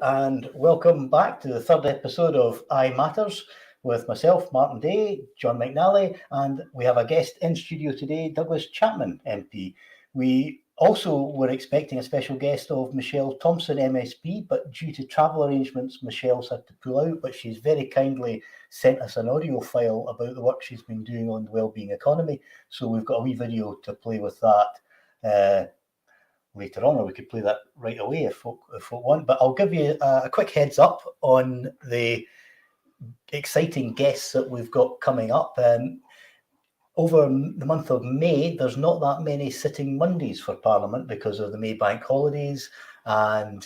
and welcome back to the third episode of ayematters with myself, Martin Day, John McNally, and we have a guest in studio today, Douglas Chapman, MP. We also were expecting a special guest of Michelle Thompson, MSP, but due to travel arrangements, Michelle's had to pull out, but she's very kindly sent us an audio file about the work she's been doing on the wellbeing economy. So we've got a wee video to play with that later on, or we could play that right away if folk want. But I'll give you a quick heads up on the exciting guests that we've got coming up. Over the month of May, there's not that many sitting Mondays for Parliament because of the May bank holidays and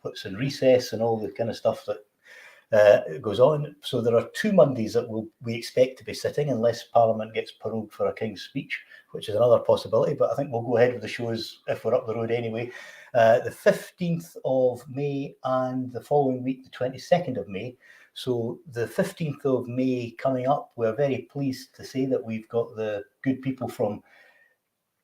what's in recess and all the kind of stuff that goes on. So there are 2 Mondays that we expect to be sitting unless Parliament gets paroled for a King's Speech, which is another possibility, but I think we'll go ahead with the shows if we're up the road anyway. The 15th of May and the following week, the 22nd of May. So the 15th of May coming up, we're very pleased to say that we've got the good people from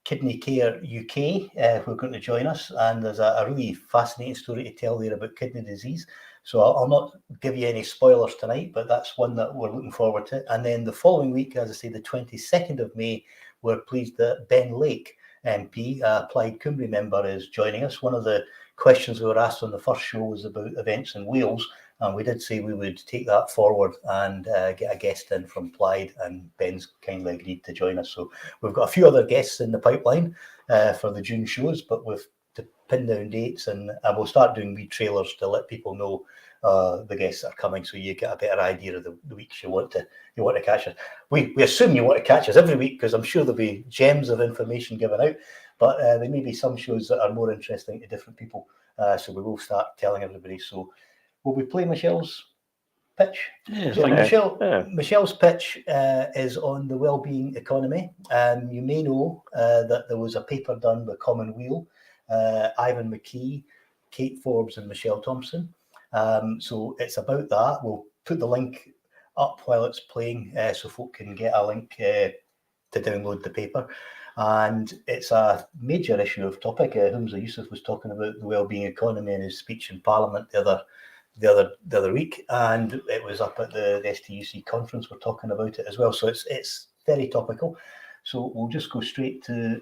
Kidney Care UK who are going to join us, and there's a really fascinating story to tell there about kidney disease. So I'll not give you any spoilers tonight, but that's one that we're looking forward to. And then the following week, as I say, the 22nd of May, we're pleased that Ben Lake, MP, a Plaid Cymru member, is joining us. One of the questions we were asked on the first show was about events in Wales, and we did say we would take that forward and get a guest in from Plaid, and Ben's kindly agreed to join us. So we've got a few other guests in the pipeline for the June shows, but we've to pin down dates, and we'll start doing wee trailers to let people know the guests that are coming, so you get a better idea of the weeks you want to catch us. We assume you want to catch us every week because I'm sure there'll be gems of information given out, but there may be some shows that are more interesting to different people, so we will start telling everybody. So will we play Michelle's pitch? Michelle's pitch is on the wellbeing economy. You may know that there was a paper done by Commonweal, Ivan McKee, Kate Forbes and Michelle Thompson. So it's about that. We'll put the link up while it's playing so folk can get a link to download the paper. And it's a major issue of topic. Humza Yousaf was talking about the wellbeing economy in his speech in Parliament the other week, and it was up at the STUC conference. We're talking about it as well. So it's very topical. So we'll just go straight to...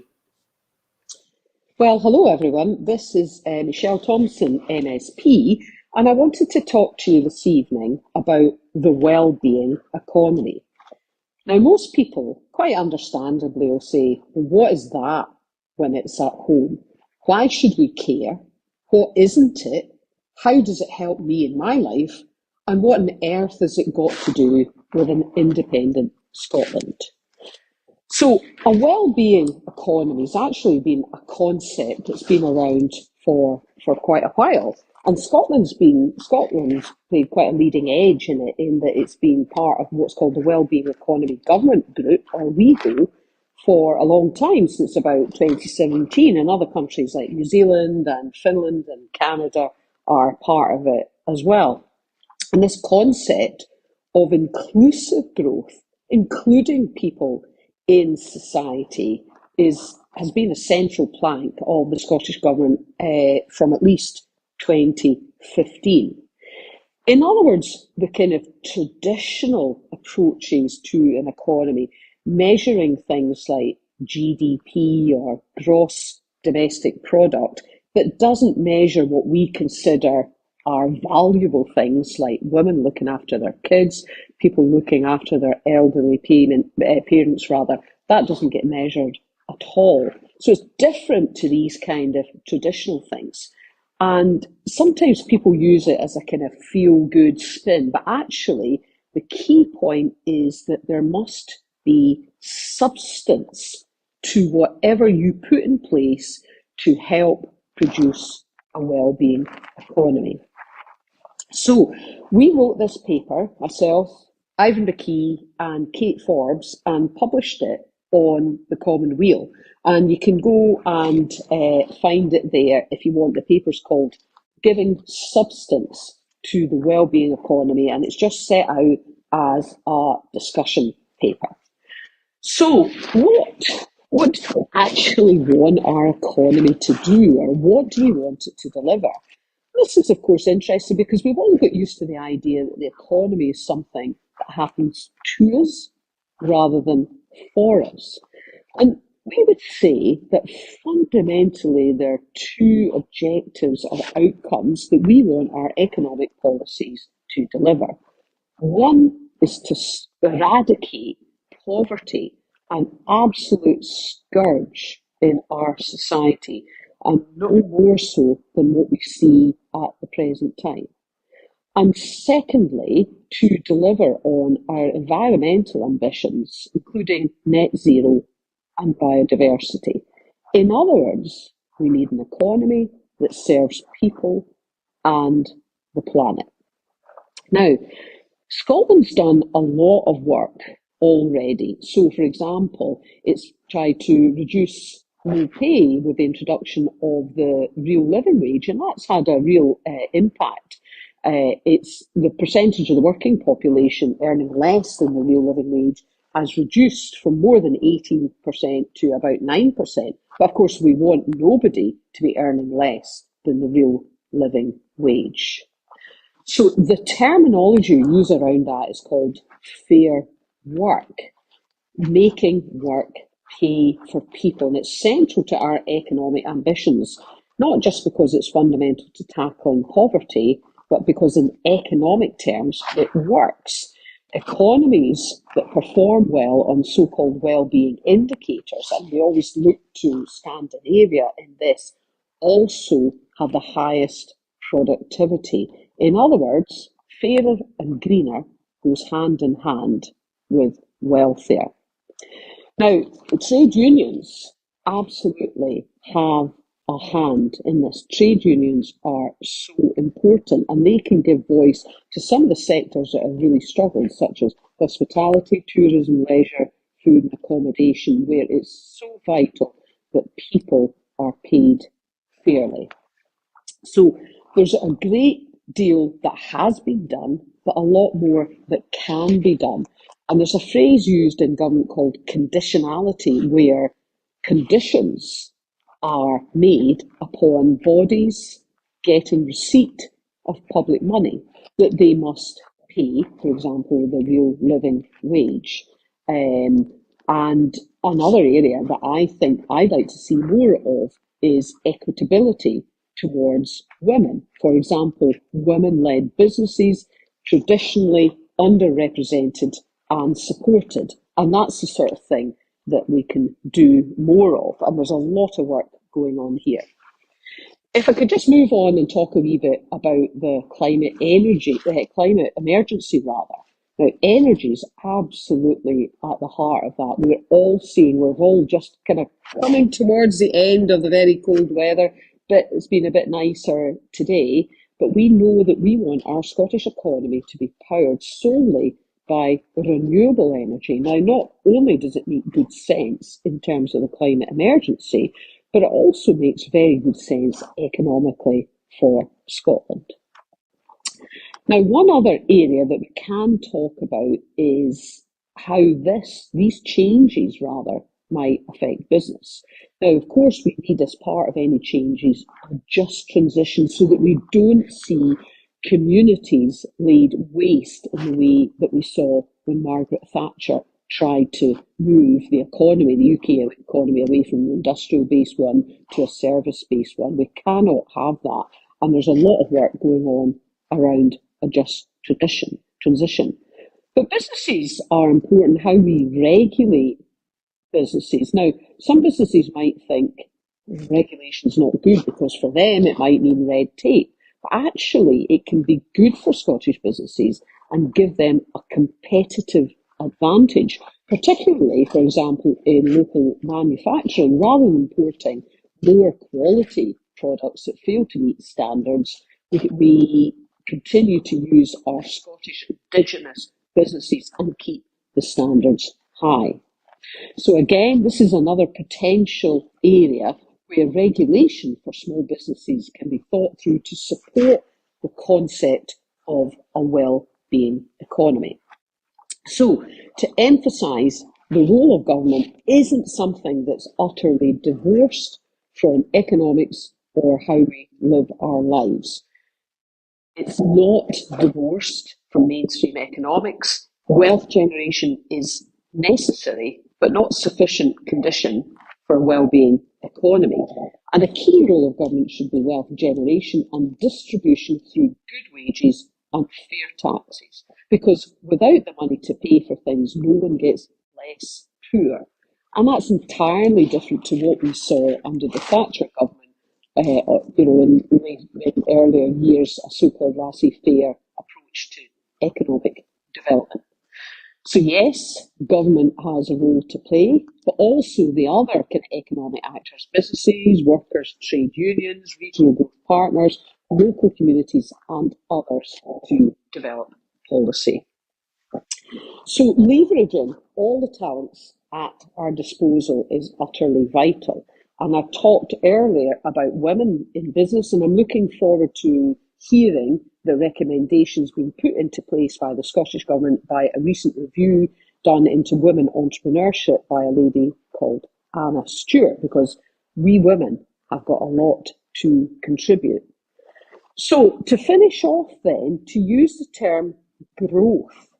Well, hello everyone. This is Michelle Thompson, MSP, and I wanted to talk to you this evening about the wellbeing economy. Now, most people, quite understandably, will say, well, what is that when it's at home? Why should we care? What isn't it? How does it help me in my life? And what on earth has it got to do with an independent Scotland? So a well-being economy has actually been a concept that's been around for quite a while. And Scotland's played quite a leading edge in it, in that it's been part of what's called the Wellbeing Economy Government Group, or WEGO, for a long time, since about 2017. And other countries like New Zealand and Finland and Canada are part of it as well. And this concept of inclusive growth, including people in society, has been a central plank of the Scottish Government from at least 2015. In other words, the kind of traditional approaches to an economy, measuring things like GDP or gross domestic product, that doesn't measure what we consider are valuable things like women looking after their kids, people looking after their elderly parents, that doesn't get measured at all. So it's different to these kind of traditional things. And sometimes people use it as a kind of feel-good spin, but actually the key point is that there must be substance to whatever you put in place to help produce a well-being economy. So we wrote this paper, myself, Ivan McKee and Kate Forbes, and published it on the Commonweal. And you can go and find it there if you want. The paper's called Giving Substance to the Wellbeing Economy, and it's just set out as a discussion paper. So what do we actually want our economy to do, or what do we want it to deliver? This is, of course, interesting because we've all got used to the idea that the economy is something that happens to us rather than for us. And we would say that fundamentally there are two objectives or outcomes that we want our economic policies to deliver. One is to eradicate poverty, an absolute scourge in our society, and no more so than what we see at the present time. And secondly, to deliver on our environmental ambitions, including net zero and biodiversity. In other words, we need an economy that serves people and the planet. Now, Scotland's done a lot of work already. So, for example, it's tried to reduce low pay with the introduction of the real living wage, and that's had a real impact. It's the percentage of the working population earning less than the real living wage has reduced from more than 18% to about 9%. But of course, we want nobody to be earning less than the real living wage. So the terminology we use around that is called fair work, making work pay for people. And it's central to our economic ambitions, not just because it's fundamental to tackling poverty, but because in economic terms, it works. Economies that perform well on so-called well-being indicators, and we always look to Scandinavia in this, also have the highest productivity. In other words, fairer and greener goes hand in hand with wealthier. Now, the trade unions absolutely have a hand in this. Trade unions are so important, and they can give voice to some of the sectors that have really struggled, such as hospitality, tourism, leisure, food and accommodation, where it's so vital that people are paid fairly. So there's a great deal that has been done, but a lot more that can be done. And there's a phrase used in government called conditionality, where conditions are made upon bodies getting receipt of public money that they must pay, for example, the real living wage. And another area that I think I'd like to see more of is equitability towards women. For example, women-led businesses, traditionally underrepresented and supported. And that's the sort of thing that we can do more of. And there's a lot of work going on here. If I could just move on and talk a wee bit about the climate emergency rather. Now, energy is absolutely at the heart of that. We're all just kind of coming towards the end of the very cold weather, but it's been a bit nicer today. But we know that we want our Scottish economy to be powered solely by renewable energy. Now, not only does it make good sense in terms of the climate emergency, but it also makes very good sense economically for Scotland. Now, one other area that we can talk about is how these changes might affect business. Now, of course, we need, as part of any changes, a just transition so that we don't see communities laid waste in the way that we saw when Margaret Thatcher tried to move the economy, the UK economy, away from an industrial-based one to a service-based one. We cannot have that. And there's a lot of work going on around a just transition. But businesses are important, how we regulate businesses. Now, some businesses might think regulation's not good because for them it might mean red tape. But actually, it can be good for Scottish businesses and give them a competitive advantage, particularly, for example, in local manufacturing. Rather than importing lower quality products that fail to meet standards, we continue to use our Scottish indigenous businesses and keep the standards high. So again, this is another potential area where regulation for small businesses can be thought through to support the concept of a well-being economy. So to emphasise, the role of government isn't something that's utterly divorced from economics or how we live our lives. It's not divorced from mainstream economics. Wealth generation is necessary, but not sufficient condition for a well-being economy. And a key role of government should be wealth generation and distribution through good wages and fair taxes. Because without the money to pay for things, no one gets less poor. And that's entirely different to what we saw under the Thatcher government, in earlier years, a so-called laissez-faire approach to economic development. So yes, government has a role to play, but also the other kind of economic actors, businesses, workers, trade unions, regional growth partners, local communities and others to develop policy. So leveraging all the talents at our disposal is utterly vital. And I talked earlier about women in business, and I'm looking forward to hearing the recommendations being put into place by the Scottish Government by a recent review done into women entrepreneurship by a lady called Anna Stewart, because we women have got a lot to contribute. So to finish off then, to use the term growth,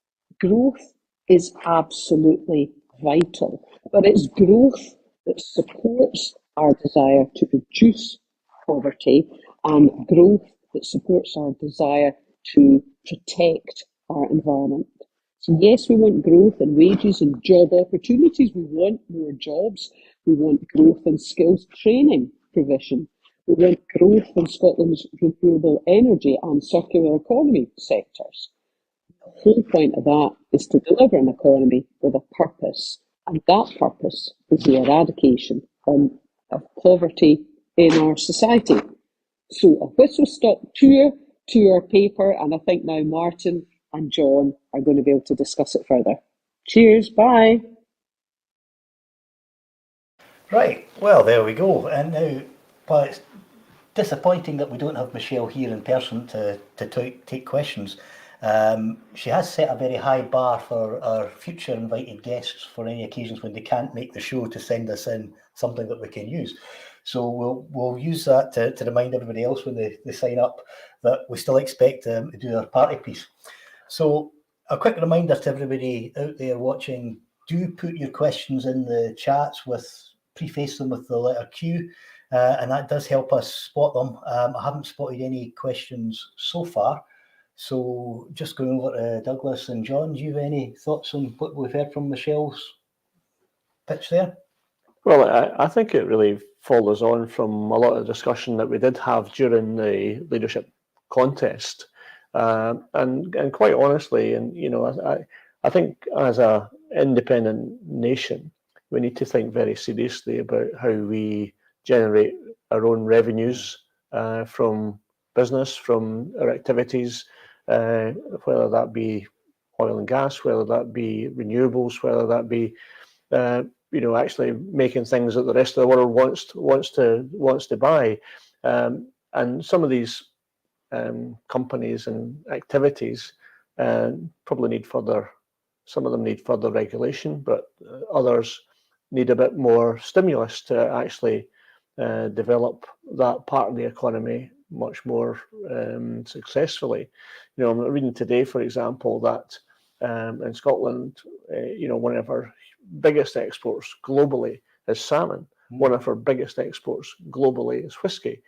growth is absolutely vital, but it's growth that supports our desire to reduce poverty and growth that supports our desire to protect our environment. So yes, we want growth in wages and job opportunities. We want more jobs. We want growth in skills training provision. We want growth in Scotland's renewable energy and circular economy sectors. The whole point of that is to deliver an economy with a purpose, and that purpose is the eradication of poverty in our society. So a whistle-stop tour to our paper, and I think now Martin and John are going to be able to discuss it further. Cheers, bye. Right, well, there we go. And now, well, it's disappointing that we don't have Michelle here in person to take questions. She has set a very high bar for our future invited guests for any occasions when they can't make the show to send us in something that we can use. So we'll use that to remind everybody else when they sign up that we still expect them to do their party piece. So a quick reminder to everybody out there watching, do put your questions in the chats preface them with the letter Q, and that does help us spot them. I haven't spotted any questions so far. So just going over to Douglas and John, do you have any thoughts on what we've heard from Michelle's pitch there? Well, I think it really follows on from a lot of discussion that we did have during the leadership contest. And quite honestly, and I think as an independent nation, we need to think very seriously about how we generate our own revenues from business, from our activities, whether that be oil and gas, whether that be renewables, whether that be actually making things that the rest of the world wants to buy, and some of these companies and activities probably need further. Some of them need further regulation, but others need a bit more stimulus to actually develop that part of the economy much more successfully. I'm reading today, for example, that in Scotland, one of our biggest exports globally is salmon. One of our biggest exports globally is whiskey.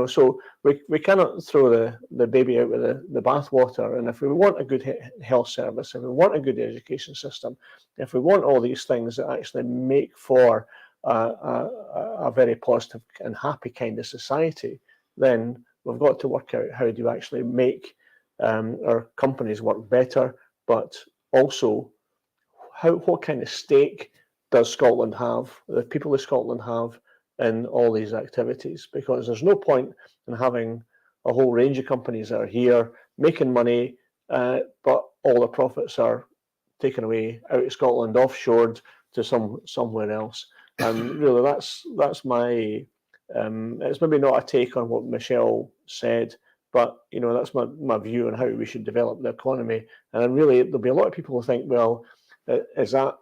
So we cannot throw the baby out with the bathwater. And if we want a good health service, if we want a good education system, if we want all these things that actually make for a very positive and happy kind of society, then we've got to work out how do we actually make our companies work better, but also what kind of stake does Scotland have, the people of Scotland have in all these activities? Because there's no point in having a whole range of companies that are here making money, but all the profits are taken away out of Scotland, offshored to somewhere else. And really, that's my it's maybe not a take on what Michelle said, but that's my view on how we should develop the economy. And really, there'll be a lot of people who think, well, is that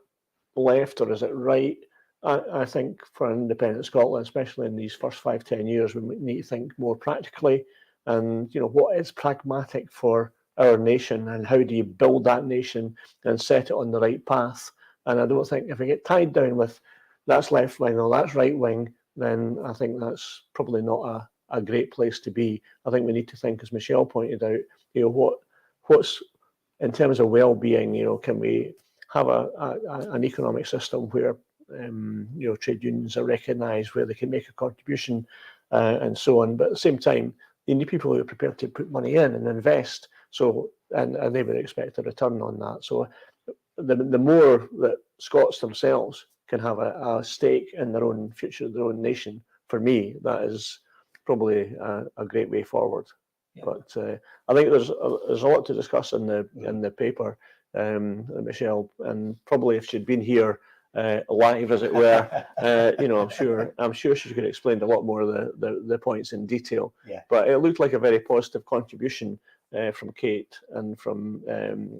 left or is it right? I think for an independent Scotland, especially in these first 5-10 years, we need to think more practically. and what is pragmatic for our nation, and how do you build that nation and set it on the right path. And I don't think if we get tied down with that's left wing or that's right wing, then I think that's probably not a great place to be. I think we need to think, as Michelle pointed out, what's in terms of well-being. Can we have an economic system where trade unions are recognised, where they can make a contribution, and so on. But at the same time, you need people who are prepared to put money in and invest. So and they would expect a return on that. So the more that Scots themselves can have a stake in their own future, their own nation, for me, that is probably a great way forward. Yeah. But I think there's a lot to discuss in the paper, Michelle, and probably if she'd been here live, as it were, I'm sure she could have explained a lot more of the points in detail. Yeah. But it looked like a very positive contribution from Kate and from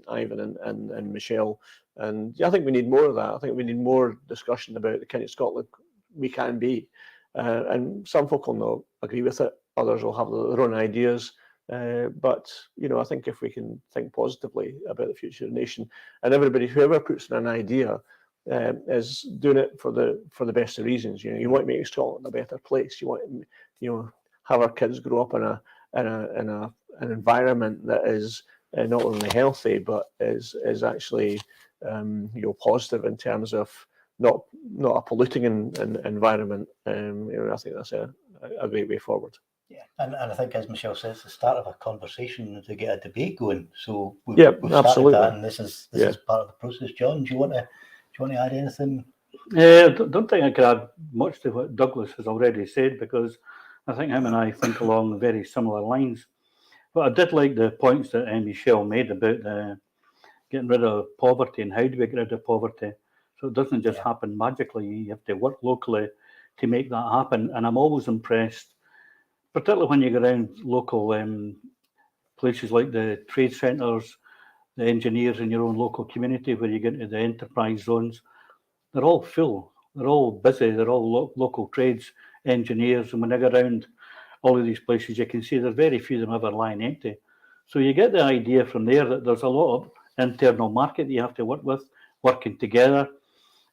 Ivan and Michelle. And I think we need more of that. I think we need more discussion about the kind of Scotland we can be. And some folk will not agree with it. Others will have their own ideas. But I think if we can think positively about the future of the nation, and everybody, whoever puts in an idea, is doing it for the best of reasons. You want to make Scotland a better place. You want to have our kids grow up in an environment that is not only healthy but is actually positive in terms of not a polluting environment. I think that's a great way forward. Yeah, and I think, as Michelle says, the start of a conversation to get a debate going. So we've absolutely. started that, and this is part of the process. John, do you want to add anything? I don't think I could add much to what Douglas has already said, because I think him and I think along very similar lines. But I did like the points that Michelle made about getting rid of poverty and how do we get rid of poverty. So it doesn't just happen magically. You have to work locally to make that happen. And I'm always impressed, particularly when you go around local places like the trade centres, the engineers in your own local community, where you get into the enterprise zones. They're all full. They're all busy. They're all local trades engineers. And when I go around all of these places, you can see there's very few of them ever lying empty. So you get the idea from there that there's a lot of internal market that you have to work with, working together.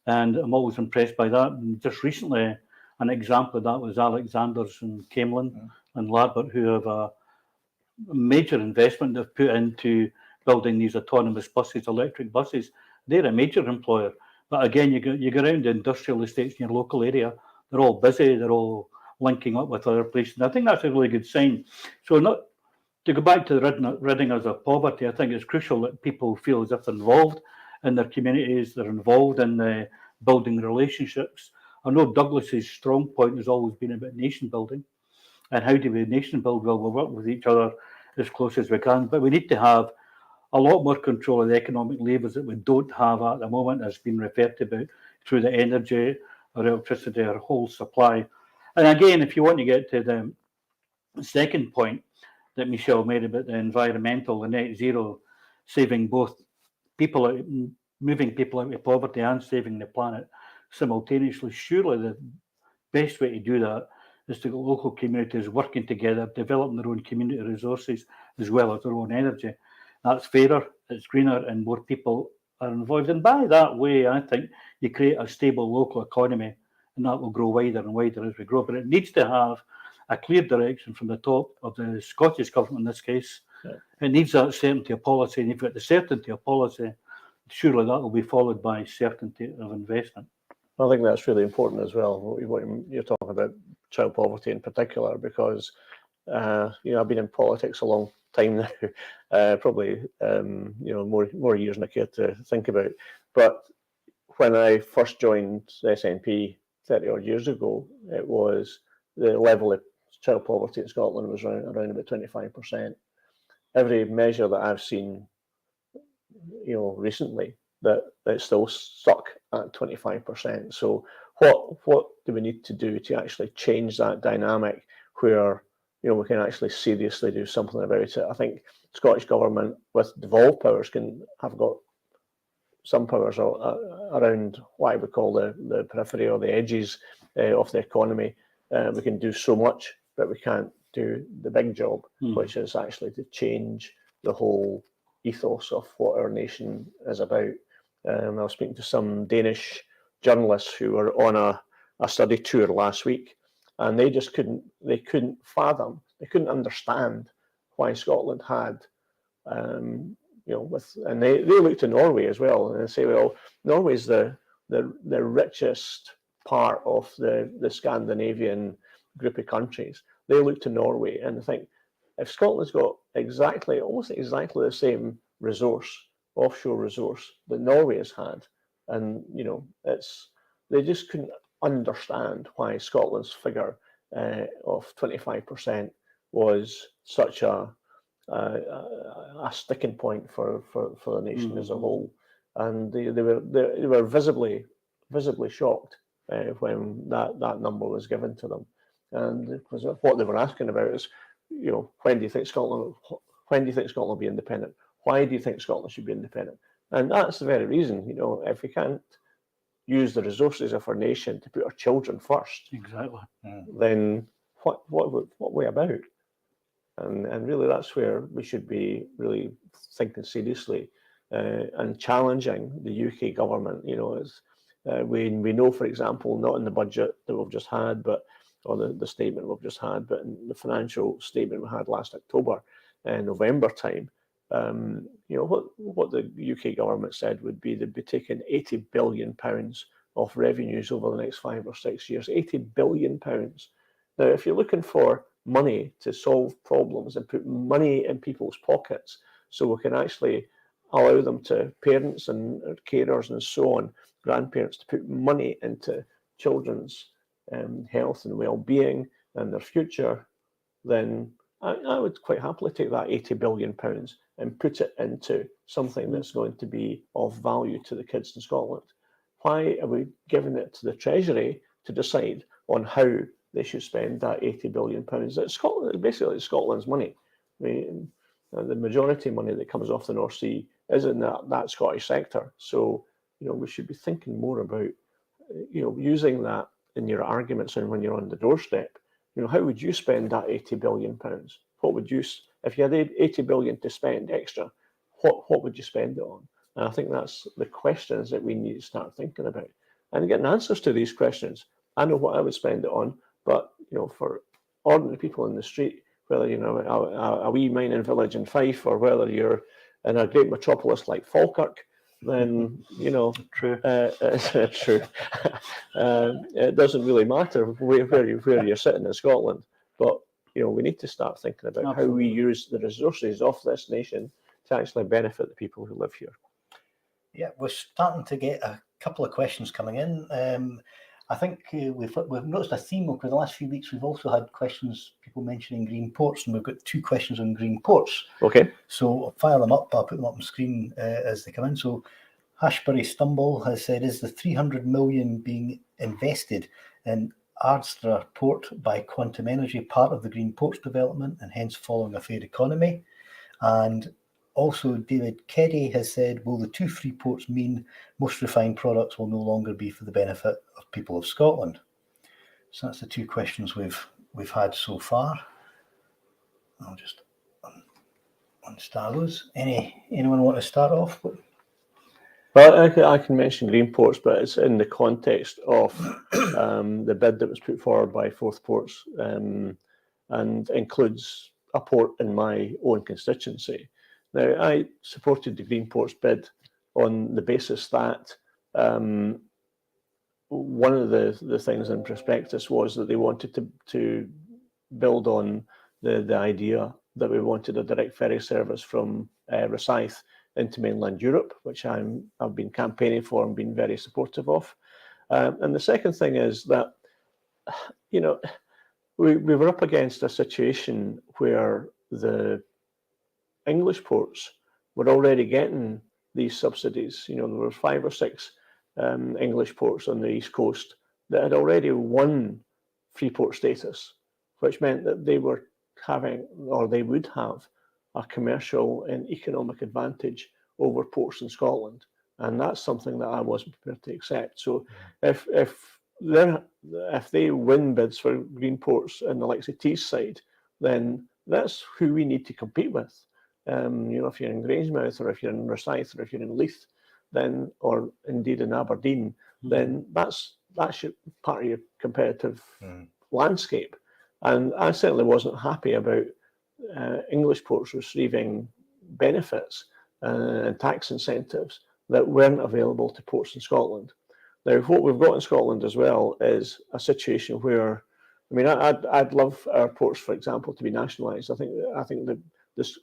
And I'm always impressed by that. And just recently, an example of that was Alexander's in Camelin and Larbert, who have a major investment they've put into building these autonomous buses, electric buses. They're a major employer. But again, you go around the industrial estates in your local area, they're all busy, they're all linking up with other places. And I think that's a really good sign. So not to go back to the ridding us of poverty, I think it's crucial that people feel as if they're involved in their communities, they're involved in building relationships. I know Douglas's strong point has always been about nation building. And how do we nation build? Well, we'll work with each other as close as we can, but we need to have a lot more control of the economic levers that we don't have at the moment, as been referred to about through the energy or electricity or whole supply. And again, if you want to get to the second point that Michelle made about the environmental, the net zero, saving both people, moving people out of poverty and saving the planet simultaneously, surely the best way to do that is to get local communities working together, developing their own community resources as well as their own energy. That's fairer, it's greener, and more people are involved. And by that way, I think you create a stable local economy, and that will grow wider and wider as we grow. But it needs to have a clear direction from the top of the Scottish government in this case. Yeah. It needs that certainty of policy, and if you've got the certainty of policy, surely that will be followed by certainty of investment. I think that's really important as well, what you're talking about, child poverty in particular, because I've been in politics a long time now, probably more years than I care to think about. But when I first joined the SNP 30 odd years ago, it was the level of child poverty in Scotland was around about 25%. Every measure that I've seen, recently, that it's still stuck at 25%. So what do we need to do to actually change that dynamic where we can actually seriously do something about it? I think Scottish Government with devolved powers have got some powers around what I would call the periphery or the edges of the economy. We can do so much, but we can't do the big job, which is actually to change the whole ethos of what our nation is about. I was speaking to some Danish journalists who were on a study tour last week, and they just couldn't fathom, they couldn't understand why Scotland had, and they looked to Norway as well, and they say, well, Norway's the richest part of the Scandinavian group of countries. They look to Norway and they think, if Scotland's got almost exactly the same offshore resource that Norway has had, and they just couldn't understand why Scotland's figure of 25% was such a sticking point for the nation as a whole, and they were visibly shocked when that number was given to them, and because what they were asking about is, when do you think Scotland will be independent? Why do you think Scotland should be independent? And that's the very reason. If we can't use the resources of our nation to put our children first, exactly, then what way about? And really, that's where we should be really thinking seriously and challenging the UK government. We know, for example, not in the budget that we've just had, or the statement we've just had, but in the financial statement we had last October, November time, what the UK government said would be they'd be taking £80 billion of revenues over the next 5 or 6 years. £80 billion. Now, if you're looking for money to solve problems and put money in people's pockets so we can actually allow them to, parents and carers and so on, grandparents, to put money into children's health and well-being and their future, then I would quite happily take that £80 billion and put it into something that's going to be of value to the kids in Scotland. Why are we giving it to the Treasury to decide on how they should spend that £80 billion? It's basically Scotland's money. I mean, the majority of money that comes off the North Sea is in that Scottish sector. So, we should be thinking more about, using that in your arguments and when you're on the doorstep. How would you spend that £80 billion? What would you, if you had £80 billion to spend extra, what would you spend it on? And I think that's the questions that we need to start thinking about and getting answers to these questions. I know what I would spend it on, but for ordinary people in the street, whether a wee mining village in Fife or whether you're in a great metropolis like Falkirk, then true. It's true. It doesn't really matter where you're sitting in Scotland, but we need to start thinking about Absolutely. How we use the resources of this nation to actually benefit the people who live here. Yeah, we're starting to get a couple of questions coming in. I think we've noticed a theme over the last few weeks. We've also had questions, people mentioning green ports, and we've got 2 questions on green ports. Okay. So I'll fire them up. I'll put them up on screen as they come in. So Hashbury Stumble has said, is the 300 million being invested in Ardstra Port by Quantum Energy part of the green ports development and hence following a fair economy? And also, David Keddy has said, will the 2 free ports mean most refined products will no longer be for the benefit of people of Scotland? So that's the 2 questions we've had so far. I'll just unstar those. Anyone want to start off? Well, I can mention green ports, but it's in the context of the bid that was put forward by Forth Ports and includes a port in my own constituency. Now, I supported the Green Ports bid on the basis that one of the things in prospectus was that they wanted to build on the idea that we wanted a direct ferry service from Rosyth into mainland Europe, which I've been campaigning for and been very supportive of. And the second thing is that, we were up against a situation where the English ports were already getting these subsidies. There were 5 or 6 English ports on the East Coast that had already won free port status, which meant that they were having, or they would have, a commercial and economic advantage over ports in Scotland. And that's something that I wasn't prepared to accept. So if they win bids for green ports in the likes of Teesside, then that's who we need to compete with. If you're in Grangemouth, or if you're in Rosyth, or if you're in Leith, then, or indeed in Aberdeen, then that's your part of your competitive landscape. And I certainly wasn't happy about English ports receiving benefits and tax incentives that weren't available to ports in Scotland. Now, what we've got in Scotland as well is a situation where, I'd love our ports, for example, to be nationalised. I think the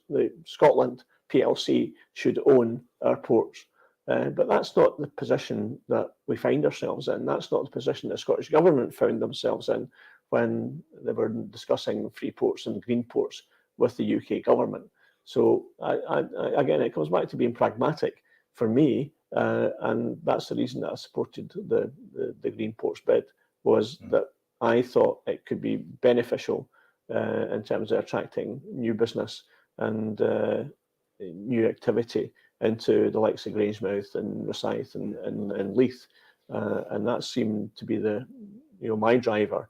Scotland PLC should own our ports, but that's not the position that we find ourselves in. That's not the position the Scottish Government found themselves in when they were discussing free ports and green ports with the UK government. So again, it comes back to being pragmatic for me, and that's the reason that I supported the green ports bid, was that I thought it could be beneficial in terms of attracting new business and new activity into the likes of Grangemouth and Rosyth and Leith, and that seemed to be my driver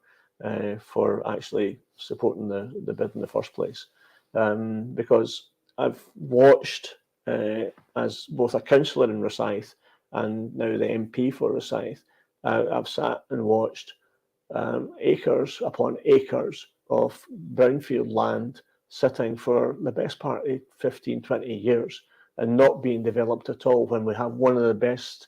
for actually supporting the bid in the first place, because I've watched as both a councillor in Rosyth and now the MP for Rosyth, I've sat and watched acres upon acres of brownfield land sitting for the best part of 15, 20 years and not being developed at all, when we have one of the best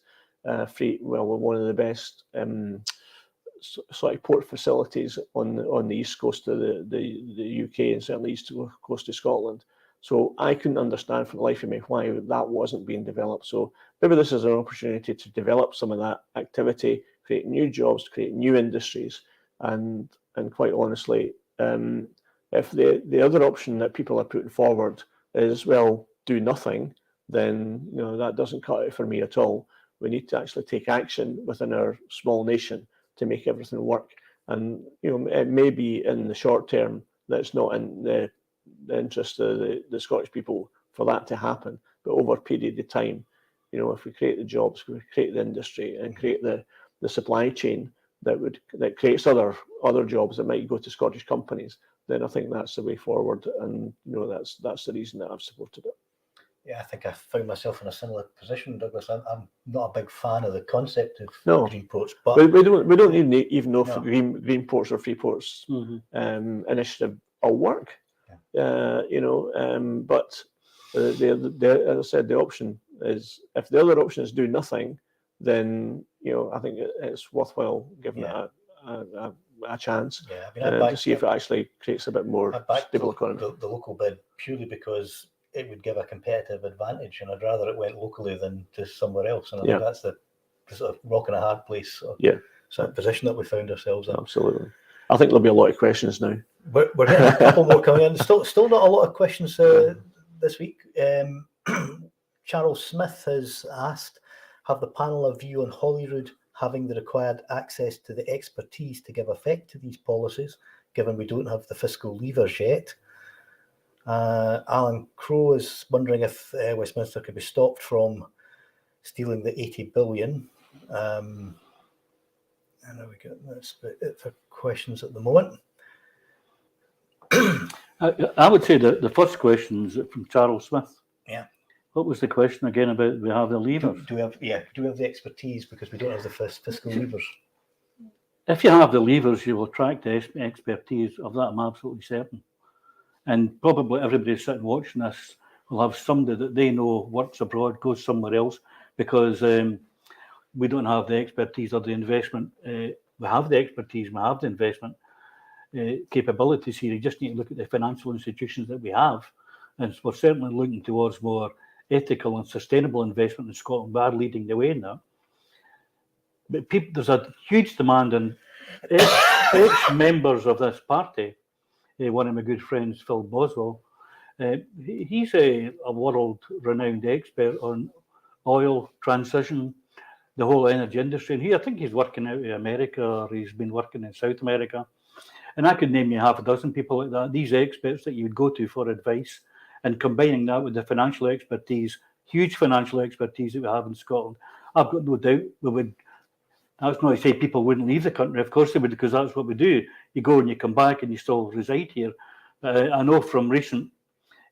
sort of port facilities on the east coast of the UK, and certainly east coast of Scotland. So I couldn't understand for the life of me why that wasn't being developed. So maybe this is an opportunity to develop some of that activity, create new jobs, create new industries, and quite honestly, if the other option that people are putting forward is, well, do nothing, then that doesn't cut it for me at all. We need to actually take action within our small nation to make everything work. And it may be in the short term that it's not in the interest of the Scottish people for that to happen, but over a period of time, if we create the jobs, we create the industry, and create the supply chain that creates other jobs that might go to Scottish companies, then I think that's the way forward, and that's the reason that I've supported it. Yeah, I think I found myself in a similar position, Douglas. I'm not a big fan of the concept of green ports, but we don't even know if green ports or free ports initiative will work. Yeah. But as I said, the option is, if the other option is do nothing, then I think it's worthwhile giving it a chance to see if it actually creates a bit more stable economy. The local bid purely because it would give a competitive advantage, and I'd rather it went locally than to somewhere else. And I think that's the sort of rock and a hard place sort of position that we found ourselves in. Absolutely. I think there'll be a lot of questions now. We're getting a couple more coming in. Still not a lot of questions this week. Charles Smith has asked, have the panel a view on Holyrood having the required access to the expertise to give effect to these policies, given we don't have the fiscal levers yet? Alan Crowe is wondering if Westminster could be stopped from stealing the 80 billion. And there we go. That's it for questions at the moment. I would say that the first question is from Charles Smith. Yeah. What was the question again about we have the levers? Do we have the expertise, because we don't have the fiscal levers? If you have the levers, you will attract the expertise. Of that, I'm absolutely certain. And probably everybody sitting watching this will have somebody that they know works abroad, goes somewhere else, because we don't have the expertise or the investment. We have the expertise, we have the investment capabilities here. You just need to look at the financial institutions that we have. And we're certainly looking towards more ethical and sustainable investment in Scotland. We are leading the way in that. But there's a huge demand, and ex-members of this party, one of my good friends, Phil Boswell, he's a world-renowned expert on oil transition, the whole energy industry. And I think he's working out in America, or he's been working in South America. And I could name you half a dozen people like that, these experts that you would go to for advice, and combining that with the financial expertise, huge financial expertise that we have in Scotland. I've got no doubt we would. That's not to say people wouldn't leave the country. Of course they would, because that's what we do. You go and you come back and you still reside here. I know from recent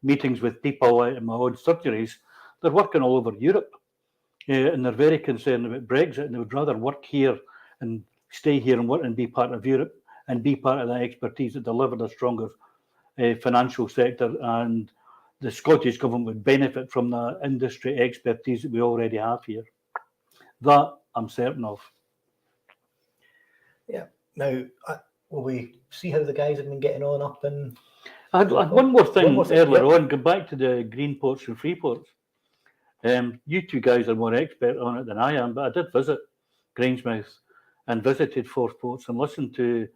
meetings with people in my own surgeries, they're working all over Europe, and they're very concerned about Brexit, and they would rather work here and stay here and work and be part of Europe and be part of that expertise that delivered a stronger financial sector, and the Scottish Government would benefit from the industry expertise that we already have here. That I'm certain of. Yeah. Now, will we see how the guys have been getting on up in... I had one more thing earlier yep. on, go back to the green ports and free ports. You two guys are more expert on it than I am, but I did visit Grangemouth and visited Forth Ports and listened to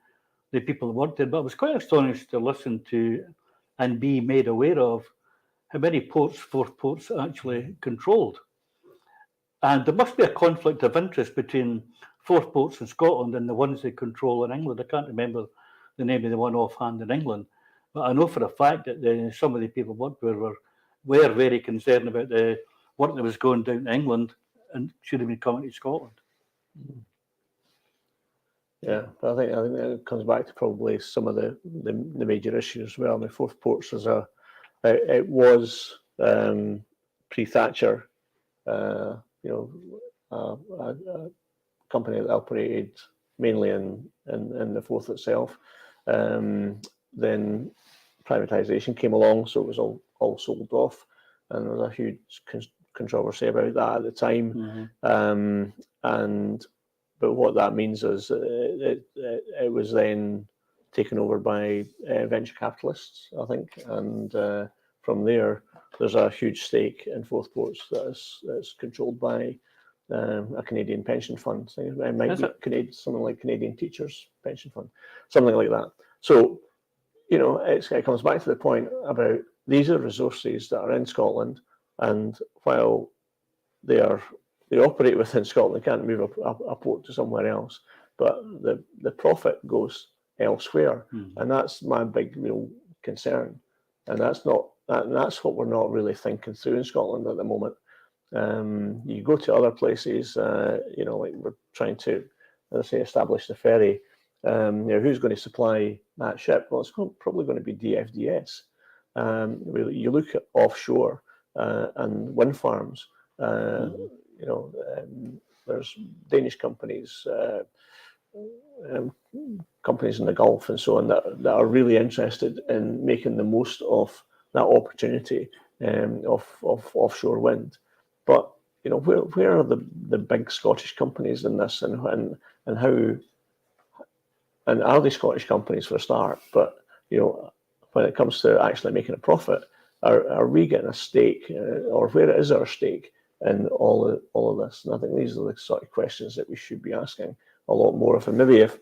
the people that worked there. But I was quite astonished to listen to and be made aware of how many ports Forth Ports actually controlled. And there must be a conflict of interest between Forth Ports in Scotland and the ones they control in England. I can't remember the name of the one offhand in England, but I know for a fact that some of the people worked with were very concerned about the work that was going down to England and should have been coming to Scotland. Yeah, but I think it comes back to probably some of the major issues as well. I mean, Forth Ports is it was pre-Thatcher, a company that operated mainly in the Forth itself. Then privatisation came along, so it was all sold off, and there was a huge controversy about that at the time. But what that means is it was then taken over by venture capitalists, I think, and from there, there's a huge stake in Forth Ports that's controlled by a Canadian pension fund. It might be something like Canadian Teachers Pension Fund, something like that. So, it comes back to the point about these are resources that are in Scotland, and while they operate within Scotland, they can't move a port to somewhere else, but the profit goes elsewhere, and that's my big real concern, and that's what we're not really thinking through in Scotland at the moment. You go to other places, like we're trying to, let's say, establish the ferry. Who's going to supply that ship? Well, it's probably going to be DFDS. You look at offshore and wind farms. There's Danish companies, companies in the Gulf and so on that are really interested in making the most of that opportunity of offshore wind. But where are the big Scottish companies in this, and how? And are they Scottish companies for a start? But when it comes to actually making a profit, are we getting a stake, or where is our stake in all of this? And I think these are the sort of questions that we should be asking a lot more of. And maybe if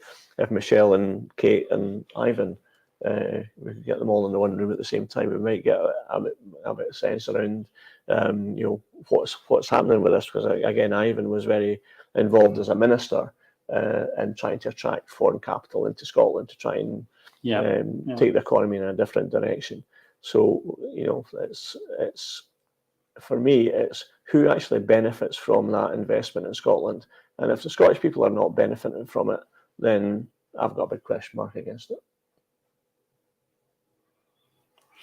Michelle and Kate and Ivan, we could get them all in the one room at the same time, we might get a bit of sense around what's happening with this. Because again, Ivan was very involved as a minister in trying to attract foreign capital into Scotland to try and take the economy in a different direction. So it's for me, it's who actually benefits from that investment in Scotland. And if the Scottish people are not benefiting from it, then I've got a big question mark against it.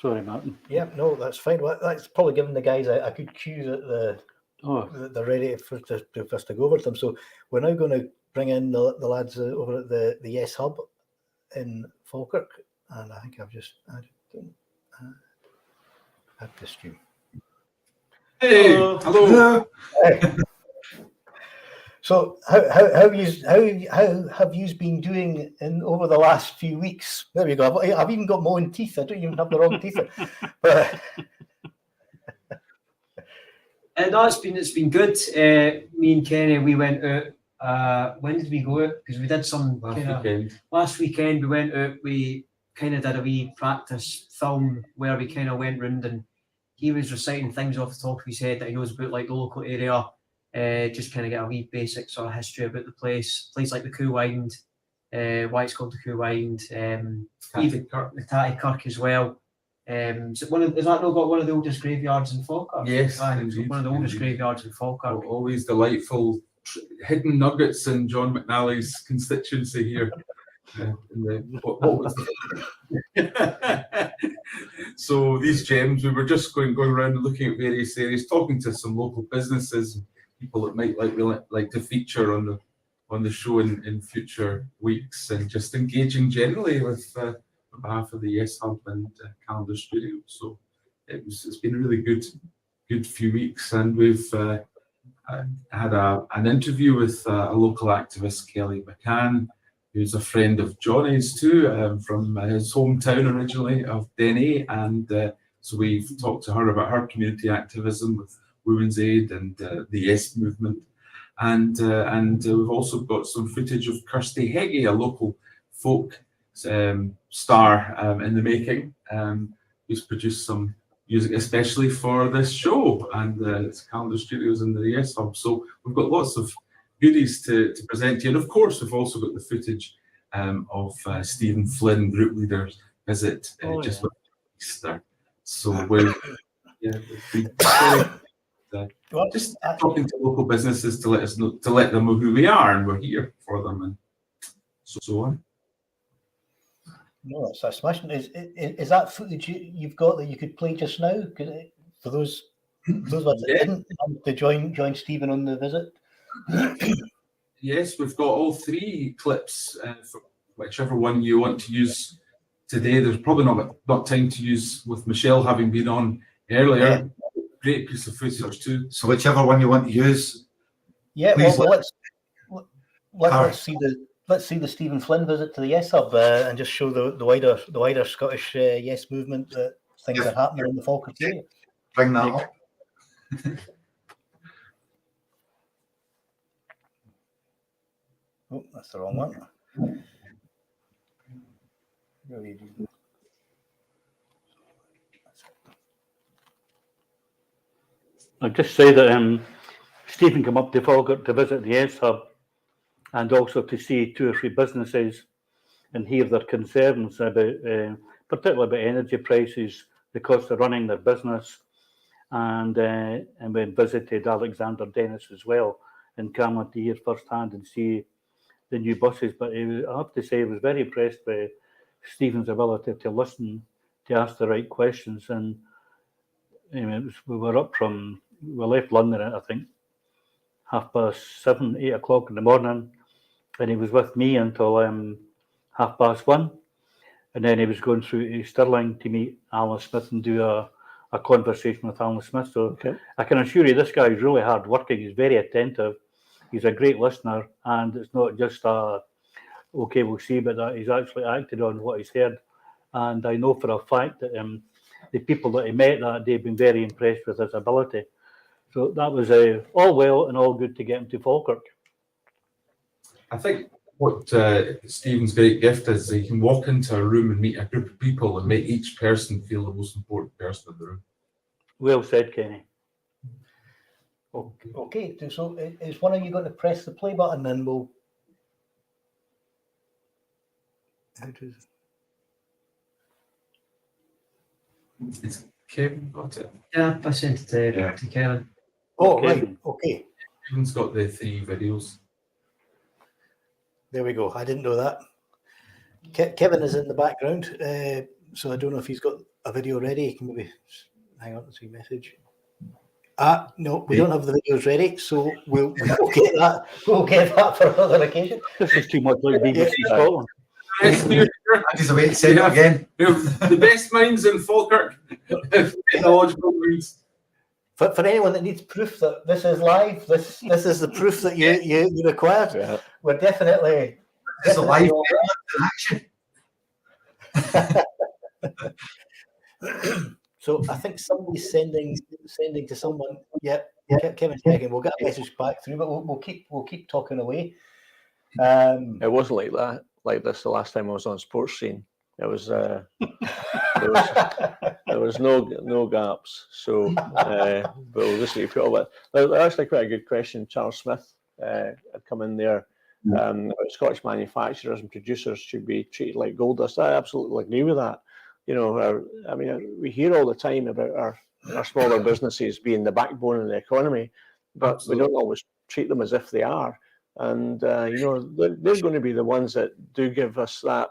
Sorry, Martin. Yeah, no, that's fine. Well, that's probably giving the guys a good cue that they're ready for us to go over to them. So we're now going to bring in the lads over at the Yes Hub in Falkirk, and I think I've just add the stream. Hey, hello. Hey. So how have you been doing over the last few weeks? There we go. I've even got my own teeth. I don't even have the wrong teeth. But no, it's been good. Me and Kenny, we went out. When did we go out? Because we did some last weekend. We went out. We kind of did a wee practice film where we kind of went round and he was reciting things off the top of his head that he knows about, like the local area. Just kind of get a wee basic sort of history about the place like the Coo Wind, why it's called the Coo Wind, even the Tatty Kirk as well. Is that not got one of the oldest graveyards in Falkirk? Yes, one indeed, of the oldest graveyards in Falkirk. Always delightful hidden nuggets in John McNally's constituency here. What was so these gems, we were just going around and looking at various areas, talking to some local businesses, people that might like to feature on the show in future weeks, and just engaging generally with on behalf of the Yes Hub and Calendar Studio. So it's been a really good few weeks, and we've had an interview with a local activist, Kelly McCann, who's a friend of Johnny's too, from his hometown originally of Denny, and so we've talked to her about her community activism with Women's Aid and the Yes movement, and we've also got some footage of Kirsty Heggie, a local folk star in the making, who's produced some music especially for this show, and it's Calendar Studios and the Yes Hub. So we've got lots of goodies to present to you, and of course we've also got the footage of Stephen Flynn, group leader's visit just with Easter. So we're just talking to local businesses to let us know, to let them know who we are, and we're here for them, and so on. No, that's smashing. Is that footage you've got that you could play just now? Because for those that didn't want to join Stephen on the visit. Yes, we've got all three clips, for whichever one you want to use today. There's probably not time to use with Michelle having been on earlier. Yeah. Great piece of footage too. So whichever one you want to use. Yeah, well, let's see the Stephen Flynn visit to the Yes Hub and just show the wider Scottish Yes movement that things are happening in the Falkirk area. Bring that up. Oh, that's the wrong one. I'll just say that Stephen came up to Falkirk to visit the Yes Hub, and also to see 2 or 3 businesses and hear their concerns about, particularly about energy prices, the cost of running their business, and we visited Alexander Dennis as well in Camelot to hear firsthand and see the new buses. But I have to say, I was very impressed by Stephen's ability to listen, to ask the right questions, and we left London at I think 7:30, 8 o'clock in the morning, and he was with me until 1:30, and then he was going through to Stirling to meet Alan Smith and do a conversation with Alan Smith. So I can assure you, this guy is really hard working. He's very attentive. He's a great listener, and it's not just okay, we'll see about that. He's actually acted on what he's heard, and I know for a fact that the people that he met that day have been very impressed with his ability. So that was all well and all good to get him to Falkirk. I think what Stephen's great gift is he can walk into a room and meet a group of people and make each person feel the most important person in the room. Well said, Kenny. Okay, so is one of you going to press the play button, and we'll... Is Kevin got it? Yeah, I sent it to Kevin. Oh, right, okay. Kevin's got the 3 videos. There we go. I didn't know that. Kevin is in the background, so I don't know if he's got a video ready. He can maybe hang on to see message. No, we don't have the videos ready, so we'll get that. We'll get that for another occasion. This is too much like BBC Scotland. He's away to say it again. The best minds in Falkirk. Technological minds. For anyone that needs proof that this is live, this is the proof that you require. Yeah. We're definitely. It's a live action. So I think somebody's sending to someone. Yep, Kevin's checking. We'll get a message back through, but we'll keep talking away. It wasn't like this the last time I was on Sports Scene. It was there was no gaps. So, but we'll just put all that. That's actually quite a good question. Charles Smith had come in there. Scottish manufacturers and producers should be treated like gold dust. I absolutely agree with that. I mean, we hear all the time about our smaller businesses being the backbone of the economy, but we don't always treat them as if they are. and they're going to be the ones that do give us that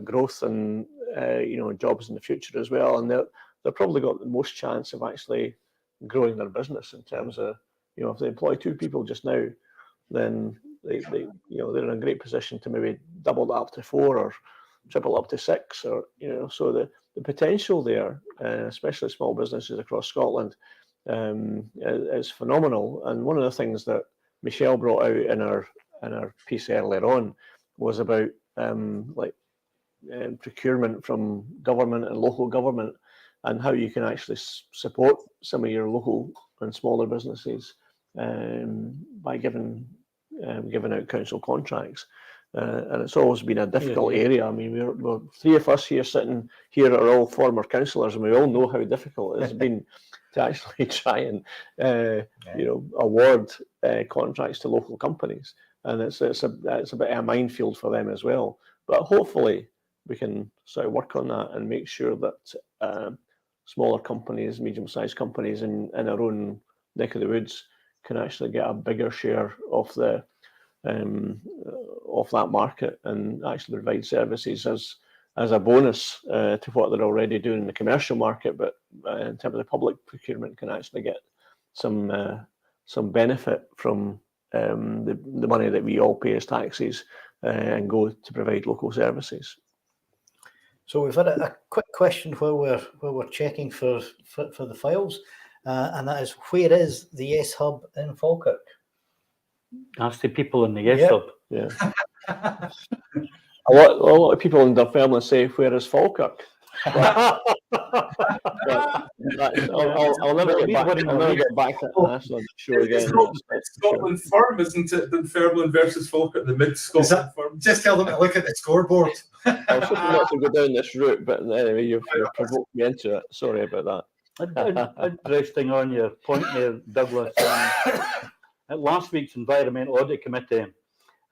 growth and jobs in the future as well. And they've probably got the most chance of actually growing their business in terms of, if they employ 2 people just now, then they're in a great position to maybe double that up to 4 or triple up to 6, or so the potential there, especially small businesses across Scotland, is phenomenal. And one of the things that Michelle brought out in our piece earlier on was about procurement from government and local government, and how you can actually support some of your local and smaller businesses by giving out council contracts. And it's always been a difficult area. I mean, we're 3 of us here sitting here are all former councillors, and we all know how difficult it has been to actually try and award contracts to local companies. And it's a bit of a minefield for them as well. But hopefully we can sort of work on that and make sure that smaller companies, medium-sized companies in our own neck of the woods can actually get a bigger share of that market, and actually provide services as a bonus to what they're already doing in the commercial market. But in terms of the public procurement, can actually get some benefit from the money that we all pay as taxes and go to provide local services. So we've had a quick question while we're checking for the files, and that is, where is the Yes Hub in Falkirk? Ask the people in the Yes Hub. Yeah. A lot of people in Dunfermline say, "Where is Falkirk?" I'll never get back to Ash on the show again. It's Scotland firm, isn't it? Dunfermline versus Falkirk, the mid-Scotland firm. Just tell them to look at the scoreboard. I was hoping not to go down this route, but anyway, you've provoked me into it. Sorry about that. Interesting on your point there, Douglas. At last week's Environmental Audit Committee,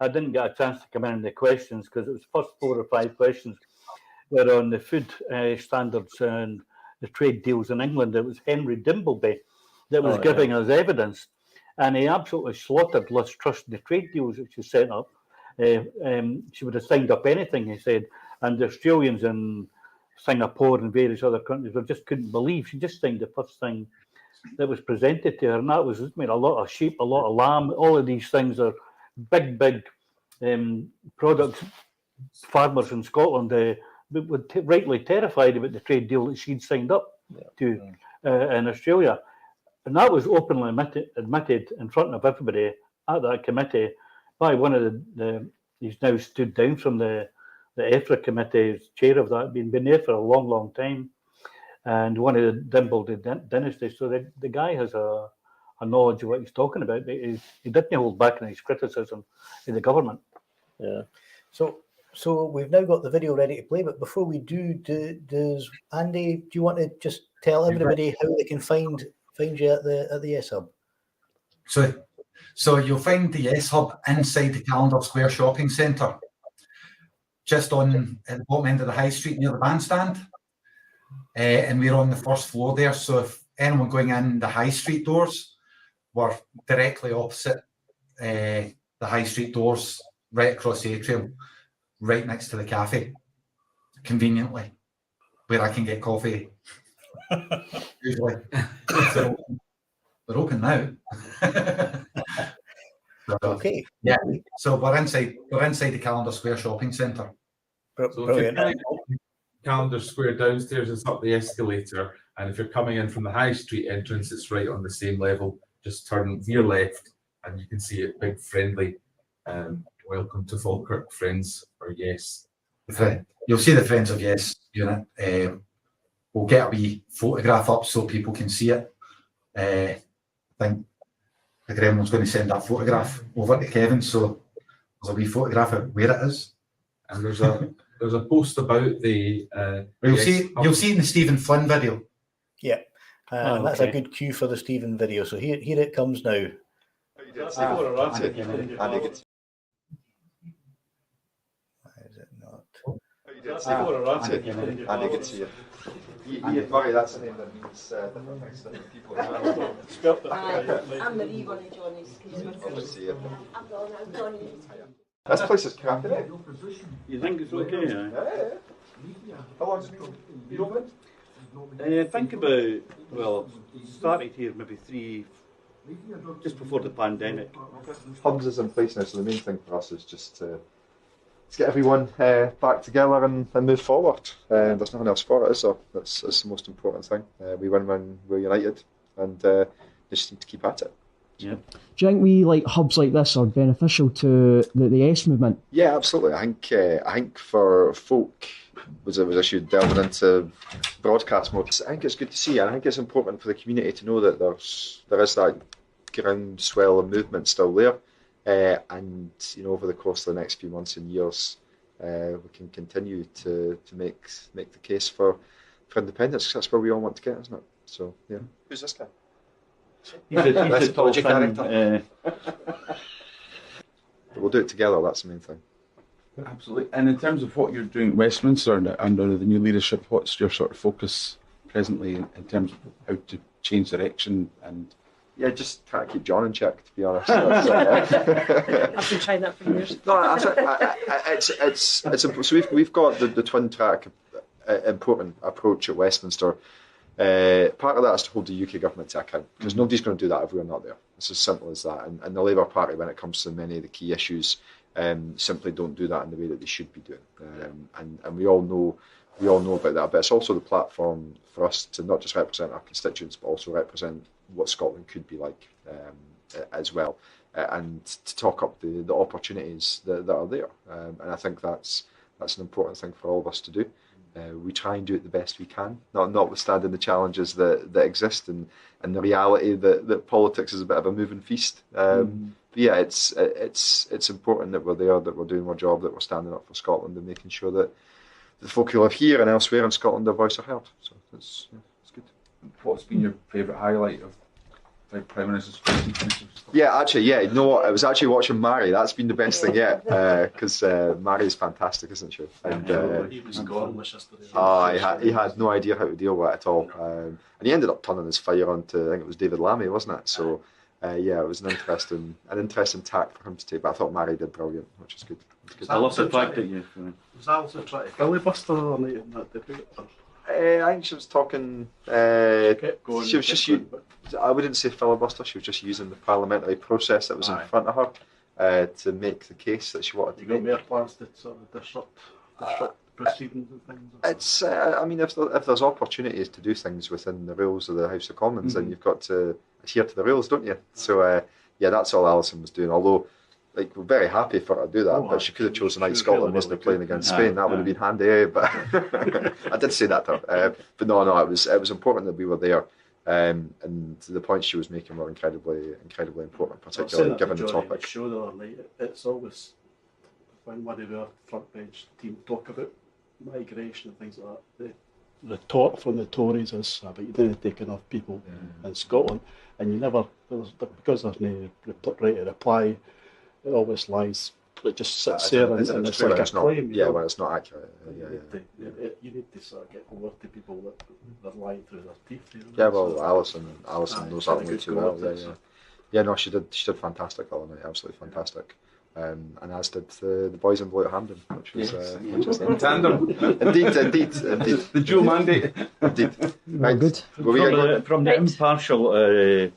I didn't get a chance to come in the questions because it was the first 4 or 5 questions were on the food standards and the trade deals in England. It was Henry Dimbleby that was giving us evidence, and he absolutely slaughtered Liz Truss, the trade deals that she set up. She would have signed up anything, he said, and the Australians and Singapore and various other countries just couldn't believe she just signed the first thing that was presented to her, and that was a lot of sheep, a lot of lamb. All of these things are big products. Farmers in Scotland were rightly terrified about the trade deal that she'd signed up to in Australia, and that was openly admitted in front of everybody at that committee by one of he's now stood down from the Ep3 committee, as chair of that, been there for a long time, and one of the Dimbleby dynasty. So the guy has a knowledge of what he's talking about. He didn't hold back in his criticism of the government. Yeah. So we've now got the video ready to play, but before we does Andy, do you want to just tell everybody how they can find you at the Yes Hub? So you'll find the Yes Hub inside the Calendar Square shopping centre, just at the bottom end of the high street near the bandstand, and we're on the first floor there. So if anyone going in the high street doors, we're directly opposite the high street doors, right across the atrium, right next to the cafe, conveniently, where I can get coffee. Usually. So we're open now. Okay. Yeah. So we're inside the Calendar Square shopping centre. So if you're coming up Calendar Square downstairs, it's up the escalator, and if you're coming in from the High Street entrance, it's right on the same level. Just turn veer left, and you can see it, big friendly. Welcome to Falkirk, friends, or Yes. You'll see the Friends of Yes unit. We'll get a wee photograph up so people can see it. I think the Gremlin's going to send that photograph over to Kevin, so there's a wee photograph of where it is. And there's a post about the. You'll see it in the Stephen Flynn video. Yeah, and that's a good cue for the Stephen video. So here it comes now. Is it not? I can see it. Ian Murray, that's a name that means different things to different people as well. I'm Marie, one of Johnny's. I'm Johnny. This place is cracking, eh? You think it's okay? Yeah. How long's it been open? Think about, well, started here maybe just before the pandemic. Hubs is in place now, so the main thing for us is just to get everyone back together and move forward. There's nothing else for it, is there? That's the most important thing. We win when we're united, and just need to keep at it. Yeah. Do you think hubs like this are beneficial to the S movement? Yeah, absolutely. I think for folk, was an issue delving into broadcast mode. I think it's good to see, and I think it's important for the community to know that there is that groundswell of movement still there, and over the course of the next few months and years, we can continue to make the case for independence, because that's where we all want to get, isn't it? So yeah. Who's this guy? He's a tall character. But we'll do it together. That's the main thing. Absolutely. And in terms of what you're doing at Westminster under the new leadership, what's your sort of focus presently in terms of how to change direction? And yeah, just try to keep John in check, to be honest. I've been trying that for years. No, so we've got the twin track important approach at Westminster. Part of that is to hold the UK government to account, because nobody's going to do that if we're not there. It's as simple as that. And the Labour Party, when it comes to many of the key issues, simply don't do that in the way that they should be doing. And we all know about that. But it's also the platform for us to not just represent our constituents, but also represent what Scotland could be like as well, and to talk up the opportunities that are there. And I think that's an important thing for all of us to do. We try and do it the best we can, notwithstanding the challenges that exist, and the reality that politics is a bit of a moving feast. But yeah, it's important that we're there, that we're doing our job, that we're standing up for Scotland and making sure that the folk who live here and elsewhere in Scotland, their voice are heard. So it's good. what's been your favourite highlight of Prime Minister's speech? Yeah, actually, yeah. No, I was actually watching Mary. That's been the best thing yet, because Mary's fantastic, isn't she? And he was gone yesterday. He had no idea how to deal with it at all, and he ended up turning his fire onto, I think it was David Lammy, wasn't it? So yeah, it was an interesting tack for him to take. But I thought Mary did brilliant, which is good. I love the fact that you. Was Alison trying to filibuster the other night in that debate? I think she was talking. She was just. I wouldn't say filibuster. She was just using the parliamentary process that was in front of her to make the case that she wanted to make. You got more plans to sort of disrupt proceedings and things? It's. I mean, if there's opportunities to do things within the rules of the House of Commons, then you've got to adhere to the rules, don't you? So yeah, that's all Alison was doing. Although, like, we're very happy for her to do that, but she could have chosen night Scotland wasn't playing against Spain. That would have been handy, but I did say that to her. But no, it was important that we were there, and the points she was making were incredibly important, particularly given the topic. Show the other night, it's always when one of our front bench team talk about migration and things like that. The talk from the Tories is but you didn't take enough people in Scotland, and you never, because there's no right to reply. It always lies. It just sits there and it's like a claim. Yeah, when it's not accurate. You need to sort of get over to people that they're lying through their teeth. Yeah, well, Alison knows that way too well. Yeah, no, she did fantastic all night, absolutely fantastic. And as did the boys in blue at Hampden, which was in tandem. Indeed. The dual mandate. Indeed. Right, good. From the impartial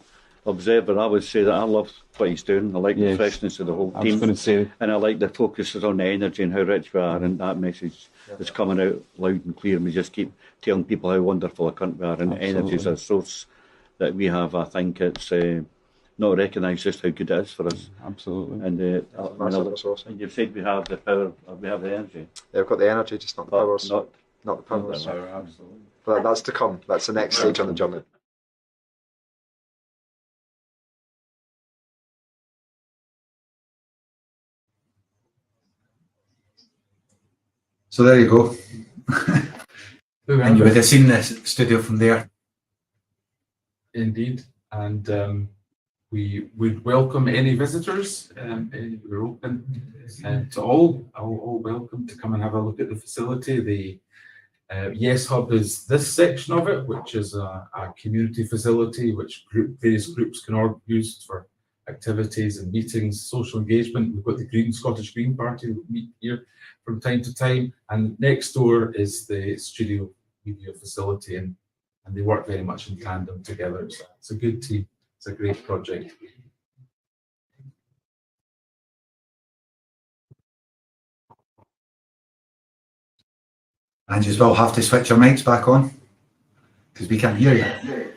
observer, I would say that I love what he's doing. I like the freshness of the whole team. I was going to say, and I like the focus on the energy and how rich we are, and that message is coming out loud and clear. And we just keep telling people how wonderful a country we are, and energy is a source that we have. I think it's not recognised just how good it is for us. Absolutely. And and you've said we have the power, we have the energy. Yeah, we've got the energy, just not the powers. Not the powers. Absolutely. But that's to come. That's the next stage on the journey. So there you go. And you would have seen the studio from there. Indeed. And we would welcome any visitors. We're open to all welcome to come and have a look at the facility. Yes Hub is this section of it, which is a community facility which various groups can use for activities and meetings, social engagement. We've got the Scottish Green Party that meet here from time to time, and next door is the studio media facility, and they work very much in tandem together. It's a good team. It's a great project. And you will have to switch your mics back on because we can't hear you.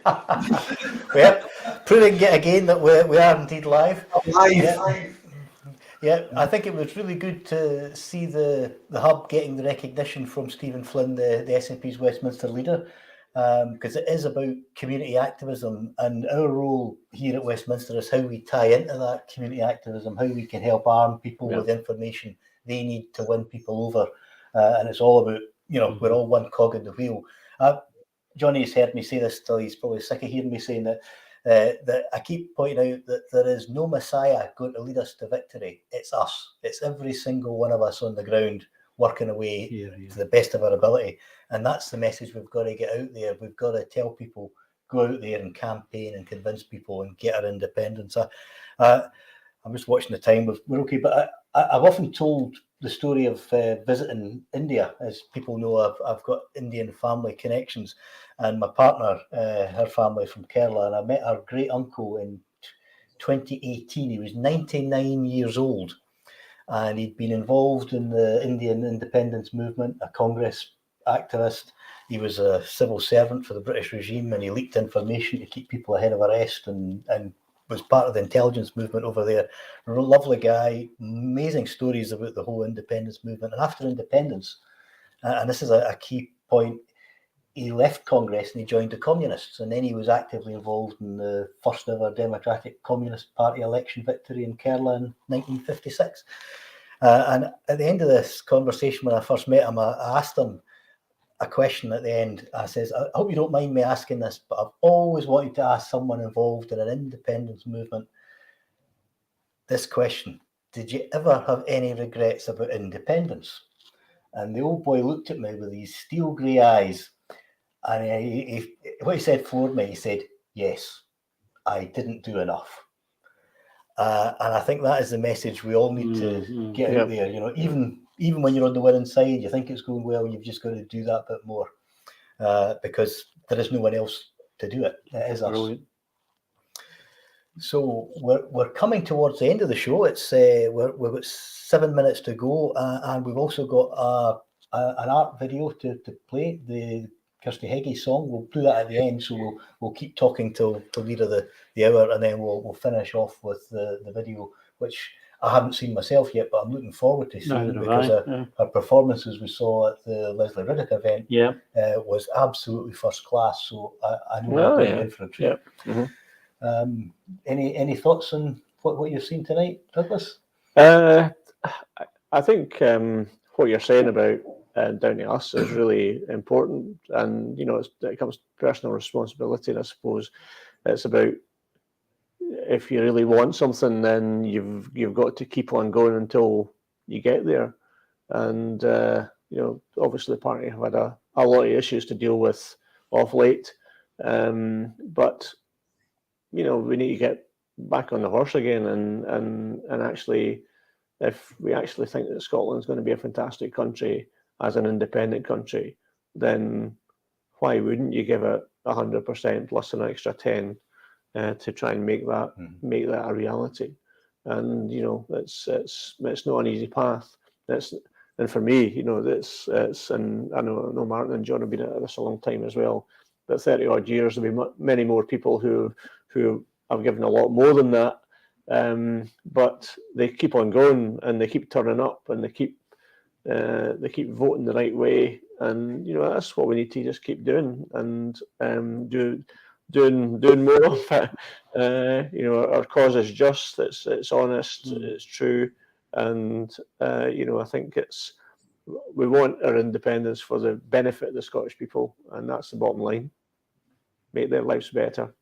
Well, proving it again that we are indeed live. Live. Yeah, I think it was really good to see the hub getting the recognition from Stephen Flynn, the SNP's Westminster leader, because it is about community activism, and our role here at Westminster is how we tie into that community activism, how we can help arm people with information they need to win people over, and it's all about, we're all one cog in the wheel. Johnny's heard me say this till he's probably sick of hearing me saying that. That I keep pointing out that there is no Messiah going to lead us to victory. It's us. It's every single one of us on the ground working away to the best of our ability. And that's the message we've got to get out there. We've got to tell people, go out there and campaign and convince people and get our independence. I'm just watching the time. We're okay, but I've often told the story of visiting India. As people know, I've got Indian family connections, and my partner, her family from Kerala, and I met her great uncle in 2018. He was 99 years old, and he'd been involved in the Indian independence movement, a Congress activist. He was a civil servant for the British regime, and he leaked information to keep people ahead of arrest, and was part of the intelligence movement over there. A lovely guy, amazing stories about the whole independence movement. And after independence, and this is a key point, he left Congress and he joined the Communists, and then he was actively involved in the first ever Democratic Communist Party election victory in Kerala in 1956. And at the end of this conversation, when I first met him, I asked him a question at the end. I says, I hope you don't mind me asking this, but I've always wanted to ask someone involved in an independence movement this question: did you ever have any regrets about independence? And the old boy looked at me with these steel grey eyes, and what he said floored me. He said, yes, I didn't do enough. And I think that is the message we all need to get out there. Even when you're on the winning side, you think it's going well, you've just got to do that bit more, because there is no one else to do it. It is us. So we're coming towards the end of the show. It's we've got 7 minutes to go, and we've also got an art video to play, the Kirsty Heggie song. We'll do that at the end, so we'll keep talking till lead of the hour, and then we'll finish off with the video, which I haven't seen myself yet, but I'm looking forward to seeing, because her performances we saw at the Leslie Riddick event was absolutely first class. So I know we're going in for a treat. Any thoughts on what you've seen tonight, Douglas? I think what you're saying about down to us is really important, and it comes to personal responsibility. And I suppose it's about, if you really want something, then you've got to keep on going until you get there. And obviously the party have had a lot of issues to deal with of late, but we need to get back on the horse again, and actually, if we actually think that Scotland's going to be a fantastic country as an independent country, then why wouldn't you give it 100% plus an extra 10 to try and make that a reality? And it's not an easy path. And for me, it's and I know Martin and John have been at this a long time as well. But 30 odd years, there'll be many more people who have given a lot more than that. But they keep on going, and they keep turning up, and they keep voting the right way, and that's what we need to just keep doing, and doing more of it. Our cause is just, it's honest, it's true, and I think we want our independence for the benefit of the Scottish people, and that's the bottom line. Make their lives better,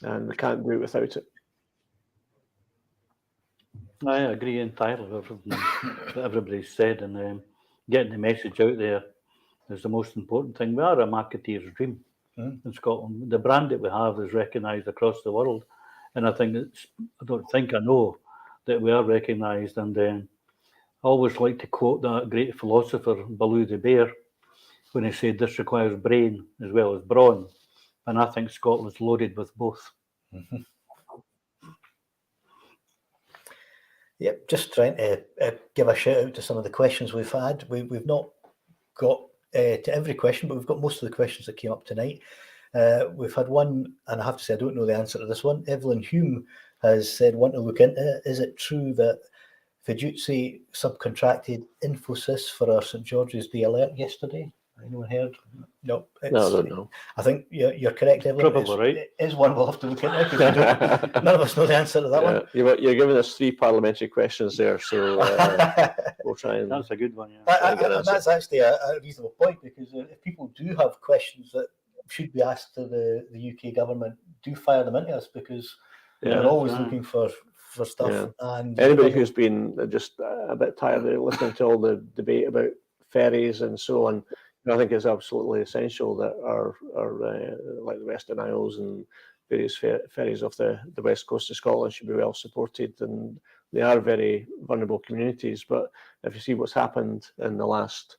and we can't do it without it. I agree entirely with everything that everybody's said, and getting the message out there is the most important thing. We are a marketeer's dream in Scotland. The brand that we have is recognised across the world, and I know that we are recognised. And I always like to quote that great philosopher Baloo the Bear when he said, "This requires brain as well as brawn," and I think Scotland's loaded with both. Yep, just trying to give a shout out to some of the questions we've had. We've not got to every question, but we've got most of the questions that came up tonight. We've had one, and I have to say I don't know the answer to this one. Evelyn Hume has said, want to look into it. Is it true that Fujitsu subcontracted Infosys for our St George's Day alert yesterday? Anyone heard? No. I don't know. I think you're correct, Evelyn. Probably right. It is one we'll have to look into, because none of us know the answer to that one. You're giving us 3 parliamentary questions there, so we'll try and... That's a good one, and that's actually a reasonable point, because if people do have questions that should be asked to the UK government, do fire them into us, because we're always looking for stuff. Yeah. And anybody who's been just a bit tired of listening to all the debate about ferries and so on, I think it's absolutely essential that our like the Western Isles and various ferries off the west coast of Scotland should be well supported, and they are very vulnerable communities. But if you see what's happened in the last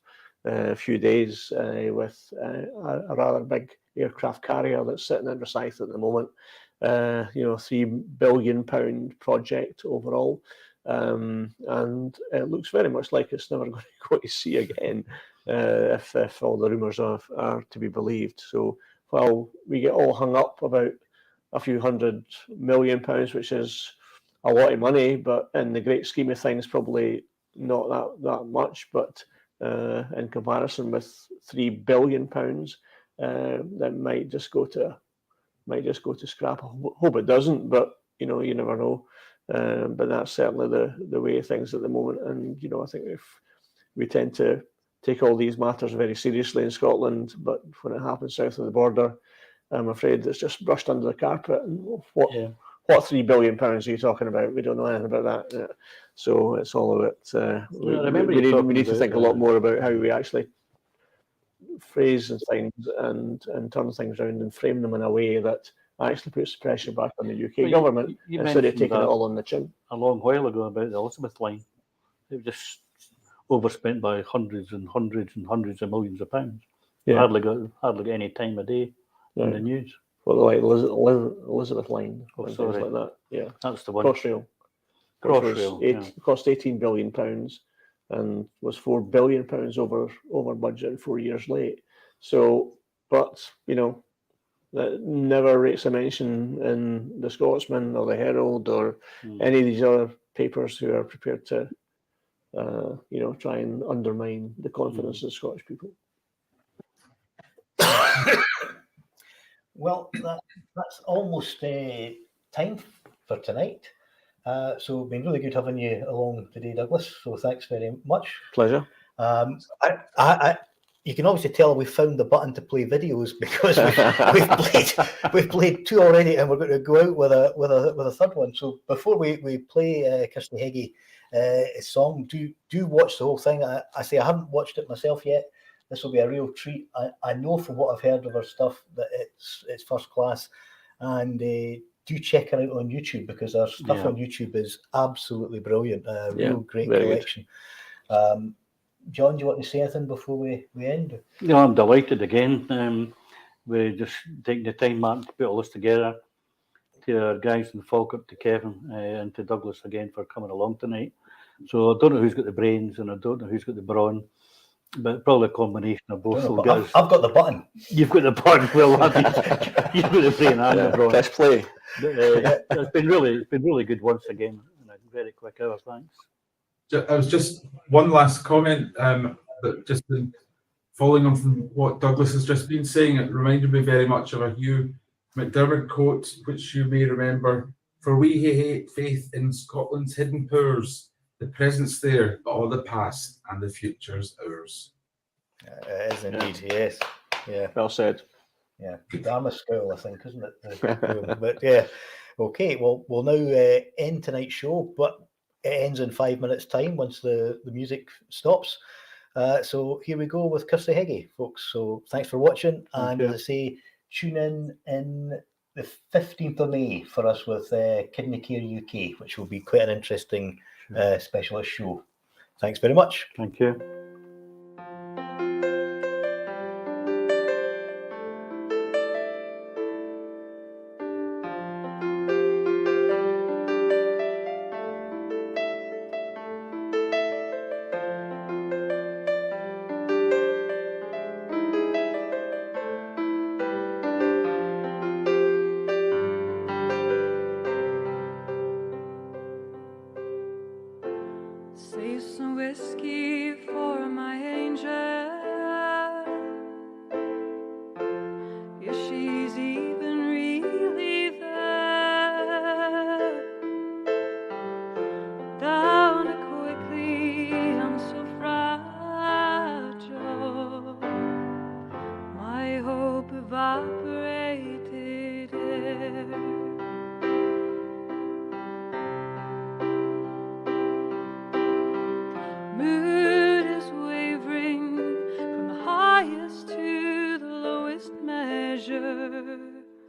few days with a rather big aircraft carrier that's sitting in Rosyth at the moment, £3 billion project overall, and it looks very much like it's never going to go to sea again, if all the rumours are to be believed. So while we get all hung up about a few £100 million, which is a lot of money, but in the great scheme of things, probably not that much. But in comparison with £3 billion, that might just go to scrap. I hope it doesn't, but you never know. But that's certainly the way of things at the moment. And I think if we tend to take all these matters very seriously in Scotland, but when it happens south of the border, I'm afraid it's just brushed under the carpet. And what £3 billion are you talking about? We don't know anything about that. So it's all about. We need to think a lot more about how we actually phrase and things and turn things around and frame them in a way that actually puts pressure back on the UK government instead of taking it all on the chin. A long while ago about the Elizabeth line, it was just overspent by hundreds and hundreds and hundreds of millions of pounds. Hardly got any time of day in the news. Well, like Elizabeth line, things like that. Yeah, that's the one. Crossrail. Cost £18 billion and was £4 billion over budget and 4 years late. So, but that never rates a mention in the Scotsman or the Herald or any of these other papers who are prepared to, try and undermine the confidence of the Scottish people. Well, that's almost time for tonight. So it's been really good having you along today, Douglas. So thanks very much. Pleasure. You can obviously tell we found the button to play videos, because we've played 2 already, and we're going to go out with a third one. So before we play Kirsty Heggie song, do watch the whole thing. I say I haven't watched it myself yet. This will be a real treat. I know from what I've heard of her stuff that it's first class, and do check her out on YouTube, because her stuff on YouTube is absolutely brilliant. Real great collection. John, do you want to say anything before we end? No, I'm delighted again. We're just taking the time, Martin, to put all this together. To our guys in Falkirk, to Kevin, and to Douglas again for coming along tonight. So I don't know who's got the brains and I don't know who's got the brawn, but probably a combination of both. I've got the button. You've got the button. Well, you've got the brain and the brawn. Let's play. It's been really good once again, and a very quick hour. Thanks. I was just one last comment, that just been following on from what Douglas has just been saying. It reminded me very much of a Hugh McDermott quote, which you may remember: "For we hate faith in Scotland's hidden poors. The present's there, but all the past and the future's ours." It is indeed, yes. Yeah. Well said. Yeah. Drama school, I think, isn't it? But yeah. Okay, well, we'll now end tonight's show, but it ends in 5 minutes' time once the music stops. So here we go with Kirsty Heggie, folks. So thanks for watching. Thank And you. as I say, tune in the 15th of May for us with Kidney Care UK, which will be quite an interesting specialist show. Thanks very much. Thank you. Save some whiskey for my angel, if she's even really there. Down quickly, I'm so fragile, my hope evaporated there. Mood is wavering from the highest to the lowest measure.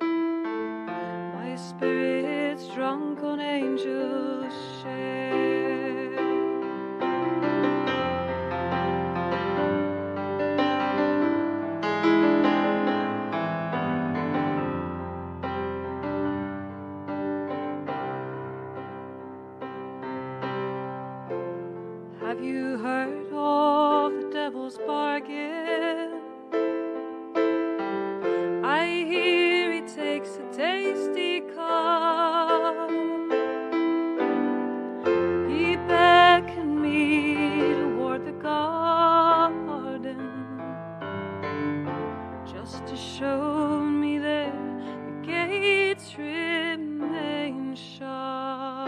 My spirit's drunk on angels' share. Have you heard of the devil's bargain? I hear he takes a tasty cup. He beckoned me toward the garden, just to show me there the gates remain shut.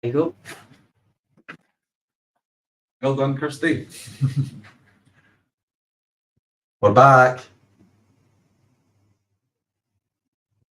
you go. Well done, Kirsty. We're back.